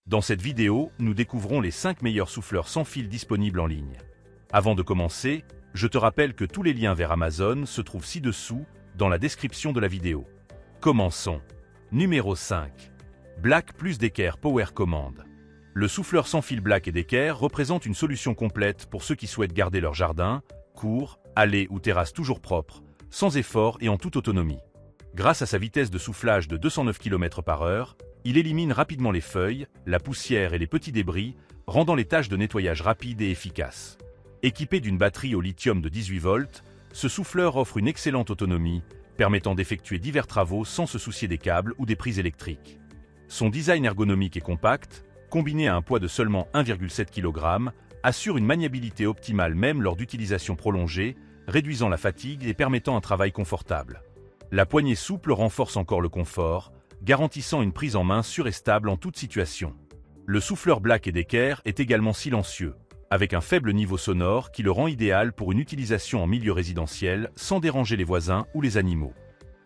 Dans cette vidéo, nous découvrons les 5 meilleurs souffleurs sans fil disponibles en ligne. Avant de commencer, je te rappelle que tous les liens vers Amazon se trouvent ci-dessous, dans la description de la vidéo. Commençons. Numéro 5. Black plus Decker Power Command. Le souffleur sans fil Black & Decker représente une solution complète pour ceux qui souhaitent garder leur jardin, cour, allée ou terrasse toujours propre, sans effort et en toute autonomie. Grâce à sa vitesse de soufflage de 209 km/h, il élimine rapidement les feuilles, la poussière et les petits débris, rendant les tâches de nettoyage rapides et efficaces. Équipé d'une batterie au lithium de 18 volts, ce souffleur offre une excellente autonomie, permettant d'effectuer divers travaux sans se soucier des câbles ou des prises électriques. Son design ergonomique et compact, combiné à un poids de seulement 1,7 kg, assure une maniabilité optimale même lors d'utilisation prolongée, réduisant la fatigue et permettant un travail confortable. La poignée souple renforce encore le confort, garantissant une prise en main sûre et stable en toute situation. Le souffleur Black & Decker est également silencieux, avec un faible niveau sonore qui le rend idéal pour une utilisation en milieu résidentiel sans déranger les voisins ou les animaux.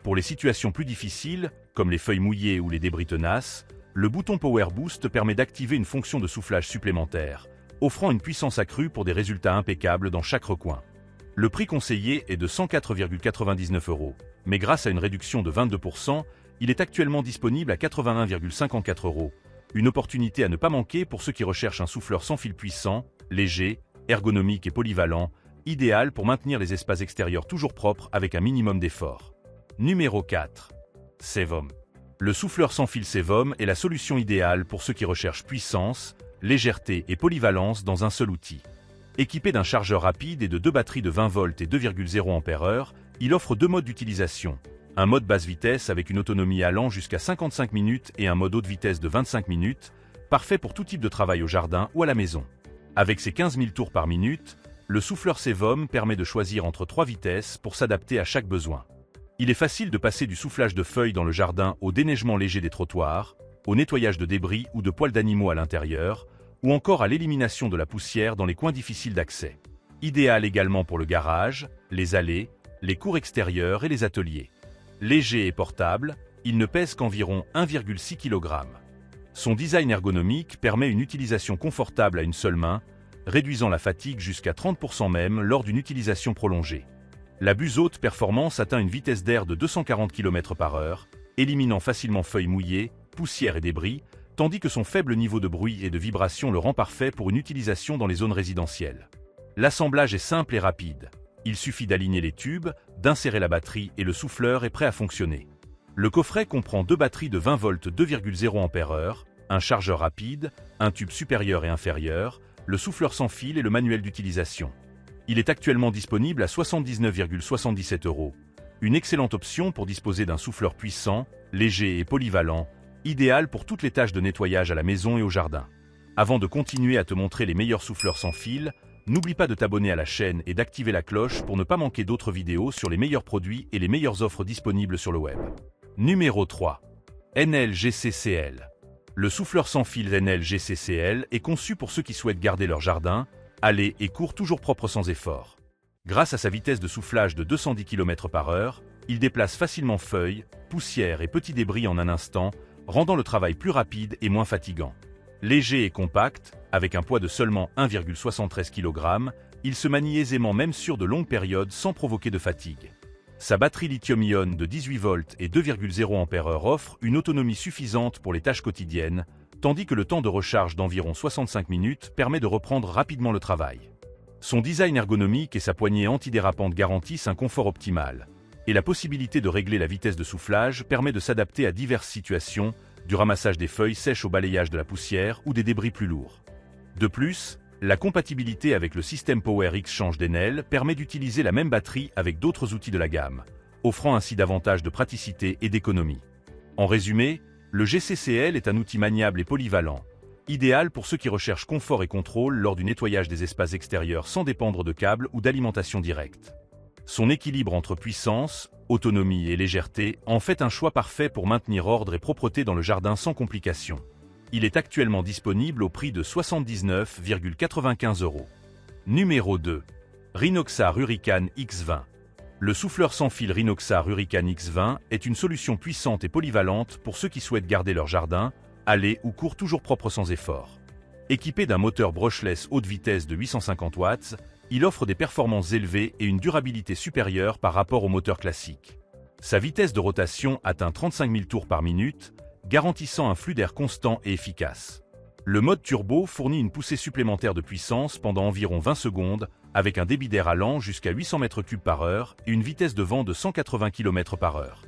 Pour les situations plus difficiles, comme les feuilles mouillées ou les débris tenaces, le bouton Power Boost permet d'activer une fonction de soufflage supplémentaire, offrant une puissance accrue pour des résultats impeccables dans chaque recoin. Le prix conseillé est de 104,99 €, mais grâce à une réduction de 22%, il est actuellement disponible à 81,54 €, une opportunité à ne pas manquer pour ceux qui recherchent un souffleur sans fil puissant, léger, ergonomique et polyvalent, idéal pour maintenir les espaces extérieurs toujours propres avec un minimum d'effort. Numéro 4. Sevom. Le souffleur sans fil Sevom est la solution idéale pour ceux qui recherchent puissance, légèreté et polyvalence dans un seul outil. Équipé d'un chargeur rapide et de 2 batteries de 20 volts et 2,0 Ah, il offre 2 modes d'utilisation. Un mode basse vitesse avec une autonomie allant jusqu'à 55 minutes et un mode haute vitesse de 25 minutes, parfait pour tout type de travail au jardin ou à la maison. Avec ses 15 000 tours par minute, le souffleur Sevom permet de choisir entre 3 vitesses pour s'adapter à chaque besoin. Il est facile de passer du soufflage de feuilles dans le jardin au déneigement léger des trottoirs, au nettoyage de débris ou de poils d'animaux à l'intérieur, ou encore à l'élimination de la poussière dans les coins difficiles d'accès. Idéal également pour le garage, les allées, les cours extérieures et les ateliers. Léger et portable, il ne pèse qu'environ 1,6 kg. Son design ergonomique permet une utilisation confortable à une seule main, réduisant la fatigue jusqu'à 30% même lors d'une utilisation prolongée. La buse haute performance atteint une vitesse d'air de 240 km/h, éliminant facilement feuilles mouillées, poussière et débris, tandis que son faible niveau de bruit et de vibration le rend parfait pour une utilisation dans les zones résidentielles. L'assemblage est simple et rapide. Il suffit d'aligner les tubes, d'insérer la batterie et le souffleur est prêt à fonctionner. Le coffret comprend 2 batteries de 20 volts 2,0 Ah, un chargeur rapide, un tube supérieur et inférieur, le souffleur sans fil et le manuel d'utilisation. Il est actuellement disponible à 79,77 €, une excellente option pour disposer d'un souffleur puissant, léger et polyvalent, idéal pour toutes les tâches de nettoyage à la maison et au jardin. Avant de continuer à te montrer les meilleurs souffleurs sans fil, n'oublie pas de t'abonner à la chaîne et d'activer la cloche pour ne pas manquer d'autres vidéos sur les meilleurs produits et les meilleures offres disponibles sur le web. Numéro 3. Enel GCCL. Le souffleur sans fil Enel GCCL est conçu pour ceux qui souhaitent garder leur jardin, allées et cours toujours propres sans effort. Grâce à sa vitesse de soufflage de 210 km/h, il déplace facilement feuilles, poussière et petits débris en un instant, rendant le travail plus rapide et moins fatigant. Léger et compact, avec un poids de seulement 1,73 kg, il se manie aisément même sur de longues périodes sans provoquer de fatigue. Sa batterie lithium-ion de 18 volts et 2,0 Ah offre une autonomie suffisante pour les tâches quotidiennes, tandis que le temps de recharge d'environ 65 minutes permet de reprendre rapidement le travail. Son design ergonomique et sa poignée antidérapante garantissent un confort optimal, et la possibilité de régler la vitesse de soufflage permet de s'adapter à diverses situations, du ramassage des feuilles sèches au balayage de la poussière ou des débris plus lourds. De plus, la compatibilité avec le système PowerX Change d'Enel permet d'utiliser la même batterie avec d'autres outils de la gamme, offrant ainsi davantage de praticité et d'économie. En résumé, le GCCL est un outil maniable et polyvalent, idéal pour ceux qui recherchent confort et contrôle lors du nettoyage des espaces extérieurs sans dépendre de câbles ou d'alimentation directe. Son équilibre entre puissance, autonomie et légèreté en fait un choix parfait pour maintenir ordre et propreté dans le jardin sans complications. Il est actuellement disponible au prix de 79,95 €. Numéro 2. Rhinoxar Hurricane X20. Le souffleur sans fil Rhinoxar Hurricane X20 est une solution puissante et polyvalente pour ceux qui souhaitent garder leur jardin, aller ou court toujours propre sans effort. Équipé d'un moteur brushless haute vitesse de 850 watts, il offre des performances élevées et une durabilité supérieure par rapport au moteur classique. Sa vitesse de rotation atteint 35 000 tours par minute, garantissant un flux d'air constant et efficace. Le mode turbo fournit une poussée supplémentaire de puissance pendant environ 20 secondes, avec un débit d'air allant jusqu'à 800 m3 par heure et une vitesse de vent de 180 km par heure.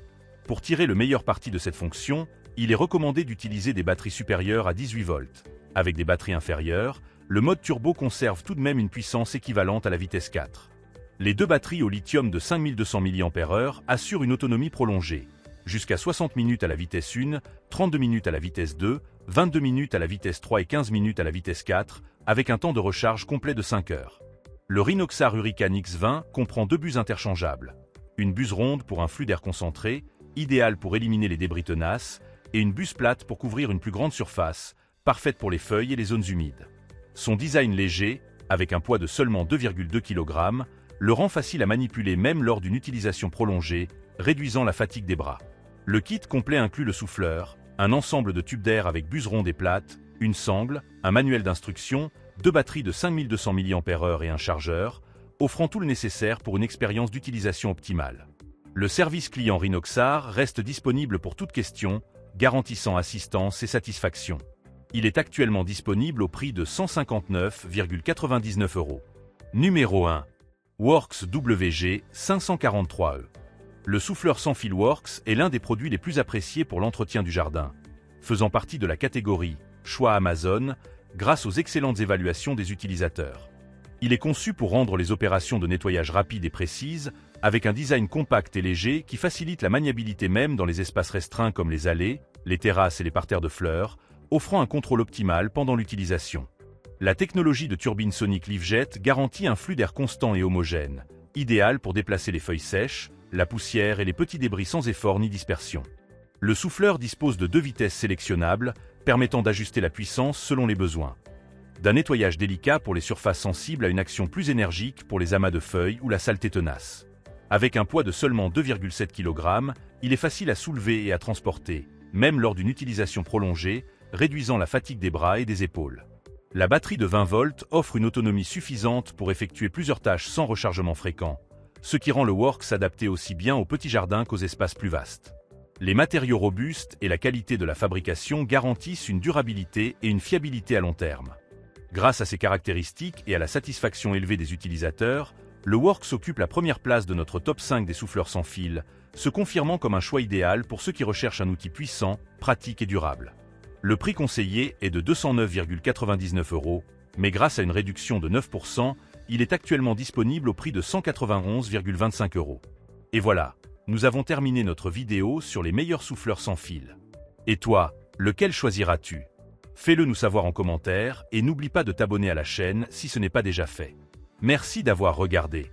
Pour tirer le meilleur parti de cette fonction, il est recommandé d'utiliser des batteries supérieures à 18 volts. Avec des batteries inférieures, le mode turbo conserve tout de même une puissance équivalente à la vitesse 4. Les deux batteries au lithium de 5200 mAh assurent une autonomie prolongée, jusqu'à 60 minutes à la vitesse 1, 32 minutes à la vitesse 2, 22 minutes à la vitesse 3 et 15 minutes à la vitesse 4, avec un temps de recharge complet de 5 heures. Le Rhinoxar Hurricane X20 comprend deux buses interchangeables. Une buse ronde pour un flux d'air concentré, idéale pour éliminer les débris tenaces, et une buse plate pour couvrir une plus grande surface, parfaite pour les feuilles et les zones humides. Son design léger, avec un poids de seulement 2,2 kg, le rend facile à manipuler même lors d'une utilisation prolongée, réduisant la fatigue des bras. Le kit complet inclut le souffleur, un ensemble de tubes d'air avec buse ronde et plate, une sangle, un manuel d'instruction, deux batteries de 5200 mAh et un chargeur, offrant tout le nécessaire pour une expérience d'utilisation optimale. Le service client Rhinoxar reste disponible pour toute question, garantissant assistance et satisfaction. Il est actuellement disponible au prix de 159,99 €. Numéro 1. Works WG 543E. Le souffleur sans fil Works est l'un des produits les plus appréciés pour l'entretien du jardin, faisant partie de la catégorie Choix Amazon grâce aux excellentes évaluations des utilisateurs. Il est conçu pour rendre les opérations de nettoyage rapides et précises, avec un design compact et léger qui facilite la maniabilité même dans les espaces restreints comme les allées, les terrasses et les parterres de fleurs, offrant un contrôle optimal pendant l'utilisation. La technologie de turbine sonique Leafjet garantit un flux d'air constant et homogène, idéal pour déplacer les feuilles sèches, la poussière et les petits débris sans effort ni dispersion. Le souffleur dispose de deux vitesses sélectionnables, permettant d'ajuster la puissance selon les besoins. D'un nettoyage délicat pour les surfaces sensibles à une action plus énergique pour les amas de feuilles ou la saleté tenace. Avec un poids de seulement 2,7 kg, il est facile à soulever et à transporter, même lors d'une utilisation prolongée, réduisant la fatigue des bras et des épaules. La batterie de 20 volts offre une autonomie suffisante pour effectuer plusieurs tâches sans rechargement fréquent, ce qui rend le Works adapté aussi bien aux petits jardins qu'aux espaces plus vastes. Les matériaux robustes et la qualité de la fabrication garantissent une durabilité et une fiabilité à long terme. Grâce à ces caractéristiques et à la satisfaction élevée des utilisateurs, le Works occupe la première place de notre top 5 des souffleurs sans fil, se confirmant comme un choix idéal pour ceux qui recherchent un outil puissant, pratique et durable. Le prix conseillé est de 209,99 €, mais grâce à une réduction de 9%, il est actuellement disponible au prix de 191,25 €. Et voilà, nous avons terminé notre vidéo sur les meilleurs souffleurs sans fil. Et toi, lequel choisiras-tu? Fais-le nous savoir en commentaire et n'oublie pas de t'abonner à la chaîne si ce n'est pas déjà fait. Merci d'avoir regardé.